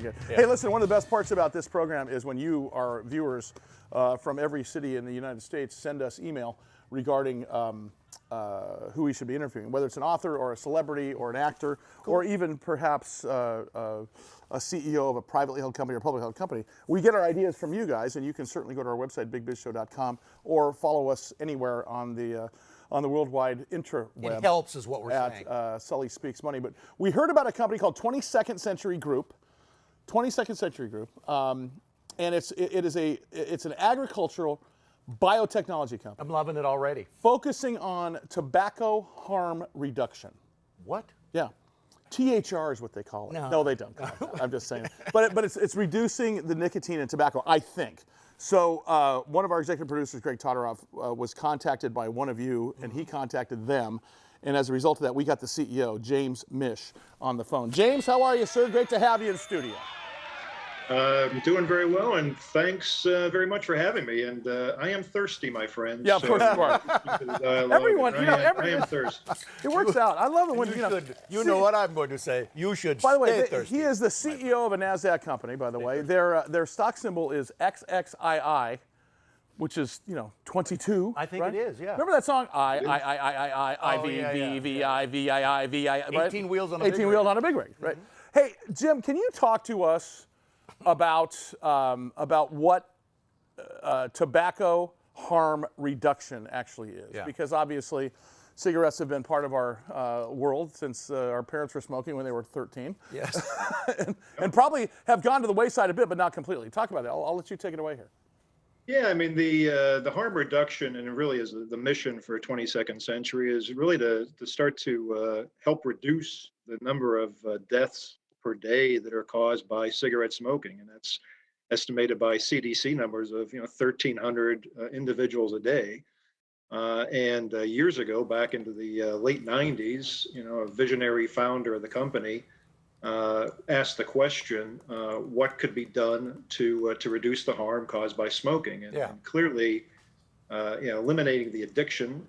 Yeah. Hey, listen, one of the best parts about this program is when you, our viewers from every city in the United States, send us email regarding who we should be interviewing, whether it's an author or a celebrity or an actor, or even perhaps a CEO of a privately held company or publicly held company. We get our ideas from you guys, and you can certainly go to our website, bigbizshow.com, or follow us anywhere on the worldwide intraweb. It helps, is what we're saying. Sully Speaks Money. But we heard about a company called 22nd Century Group. 22nd Century Group, and it's an agricultural biotechnology company. I'm loving it already. Focusing on tobacco harm reduction. What? Yeah. THR is what they call it. No, they don't call it that. I'm just saying. But it's reducing the nicotine in tobacco, I think. So one of our executive producers, Greg Todorov, was contacted by one of you, and he contacted them. And as a result of that, we got the CEO, James Mish, on the phone. James, how are you, sir? Great to have you in studio. I'm doing very well, and thanks very much for having me. And I am thirsty, my friend. Yeah, of course you are. Everyone, I am thirsty. It works out. I love it when you know what I'm going to say. You should. By the way, thirsty. he is the CEO of a Nasdaq company. By the way, their stock symbol is XXII, which is 22. I think right? it is. Yeah. Remember that song? I V I V. 18 wheels on a big rig. 18 wheels on a big rig. Right. Hey, Jim, can you talk to us about what tobacco harm reduction actually is? Yeah. Because obviously, cigarettes have been part of our world since our parents were smoking when they were 13. Yes. and probably have gone to the wayside a bit, but not completely. Talk about it. I'll let you take it away here. Yeah, I mean, the harm reduction, and it really is the mission for 22nd Century, is really to start to help reduce the number of deaths per day that are caused by cigarette smoking. And that's estimated by CDC numbers of 1,300 individuals a day. And years ago, back into the late 90s, a visionary founder of the company asked the question, what could be done to reduce the harm caused by smoking? And clearly, eliminating the addiction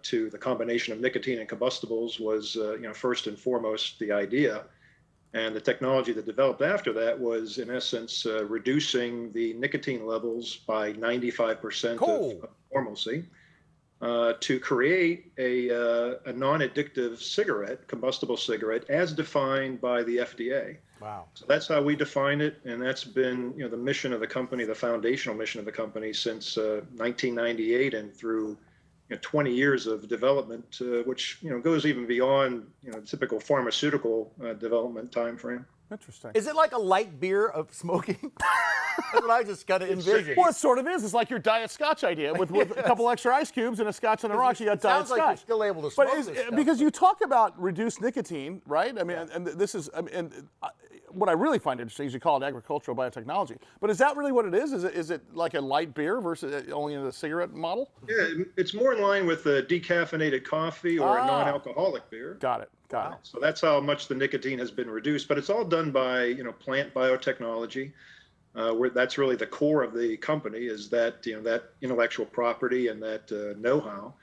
to the combination of nicotine and combustibles was, first and foremost the idea. And the technology that developed after that was, in essence, reducing the nicotine levels by 95% of normalcy. To create a non-addictive cigarette, combustible cigarette, as defined by the FDA. Wow. So that's how we define it, and that's been the mission of the company, the foundational mission of the company since 1998 and through 20 years of development, which goes even beyond typical pharmaceutical development time frame. Interesting. Is it like a light beer of smoking? That's what I just got to envision. Well, it sort of is. It's like your Diet Scotch idea with a couple extra ice cubes and a Scotch on the rocks. You got Diet Scotch. Sounds like you're still able to smoke this stuff. Because you talk about reduced nicotine, right? I mean, and this is, what I really find interesting is you call it agricultural biotechnology. But is that really what it is? Is it like a light beer versus only in the cigarette model? Yeah, it's more in line with a decaffeinated coffee or a non-alcoholic beer. Got it. Got it. So that's how much the nicotine has been reduced. But it's all done by plant biotechnology. Where that's really the core of the company is that that intellectual property and that know-how.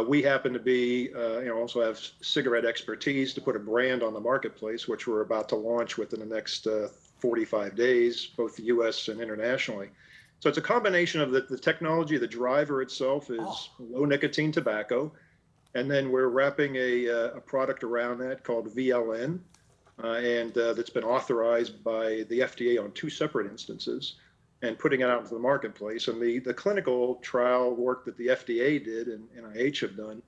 We happen to be also have cigarette expertise to put a brand on the marketplace, which we're about to launch within the next 45 days, both the U.S. and internationally. So it's a combination of the technology. The driver itself is low nicotine tobacco, and then we're wrapping a product around that called VLN. And that's been authorized by the FDA on 2 separate instances and putting it out into the marketplace. And the clinical trial work that the FDA did and NIH have done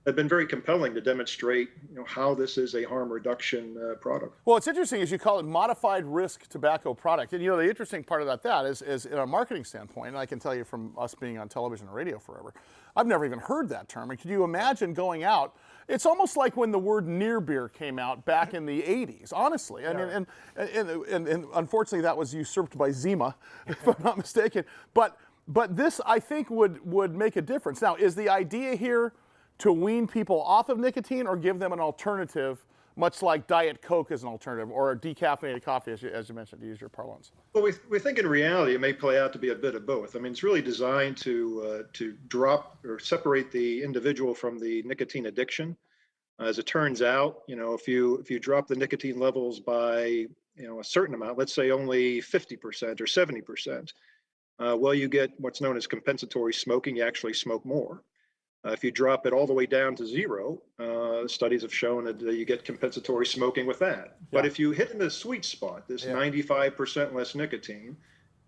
have been very compelling to demonstrate how this is a harm reduction product. Well, it's interesting as you call it modified risk tobacco product. And the interesting part about that is in a marketing standpoint, and I can tell you from us being on television and radio forever, I've never even heard that term. And can you imagine going out? It's almost like when the word near beer came out back in the 80s, honestly. I mean, and unfortunately that was usurped by Zima, if I'm not mistaken. But this, I think, would make a difference. Now, is the idea here to wean people off of nicotine or give them an alternative, much like Diet Coke is an alternative, or a decaffeinated coffee, as you mentioned, to use your parlance? Well, we think in reality it may play out to be a bit of both. I mean, it's really designed to drop or separate the individual from the nicotine addiction. As it turns out, if you drop the nicotine levels by a certain amount, let's say only 50% or 70%, well, you get what's known as compensatory smoking. You actually smoke more. If you drop it all the way down to zero, studies have shown that you get compensatory smoking with that. But if you hit in the sweet spot, this 95% less nicotine,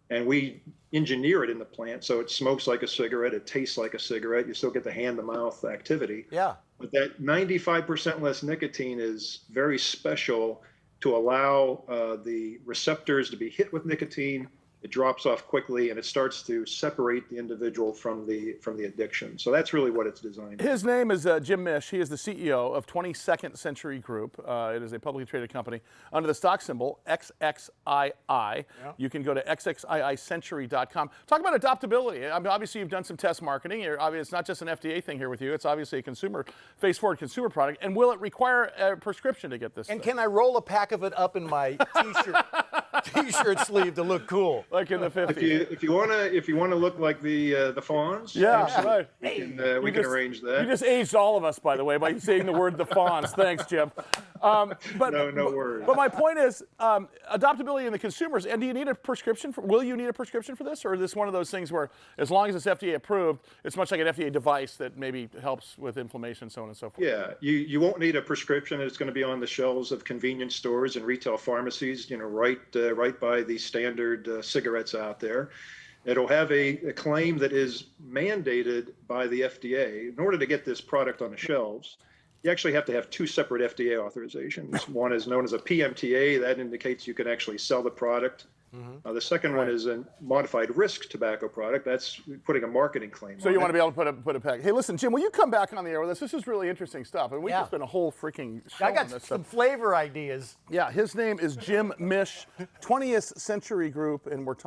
and we engineer it in the plant so it smokes like a cigarette, it tastes like a cigarette, you still get the hand-to-mouth activity. Yeah. But that 95% less nicotine is very special to allow the receptors to be hit with nicotine. It drops off quickly, and it starts to separate the individual from the addiction. So that's really what it's designed. His name is Jim Mish. He is the CEO of 22nd Century Group. It is a publicly traded company under the stock symbol XXII. Yeah. You can go to XXIIcentury.com. Talk about adoptability. I mean, obviously, you've done some test marketing. It's not just an FDA thing here with you. It's obviously a face-forward consumer product. And will it require a prescription to get this? And can I roll a pack of it up in my t-shirt sleeve to look cool? Like in the 50s. If you want to look like the Fawns, yeah, right. We can arrange that. You just aged all of us, by the way, by saying the word the Fawns. Thanks, Jim. But no worries. But my point is adoptability in the consumers. And do you need a prescription? Will you need a prescription for this, or is this one of those things where, as long as it's FDA approved, it's much like an FDA device that maybe helps with inflammation, so on and so forth? Yeah, you won't need a prescription. It's going to be on the shelves of convenience stores and retail pharmacies. Right by the standard cigarettes out there. It'll have a claim that is mandated by the FDA. In order to get this product on the shelves, you actually have to have two separate FDA authorizations. One is known as a PMTA. That indicates you can actually sell the product. The second one is a modified risk tobacco product. That's putting a marketing claim. So you want to be able to put a pack. Hey, listen, Jim, will you come back on the air with us? This is really interesting stuff, and we could spend a whole freaking show I on got this some stuff. flavor ideas. Yeah, his name is Jim Mish, 20th Century Group, and we're talking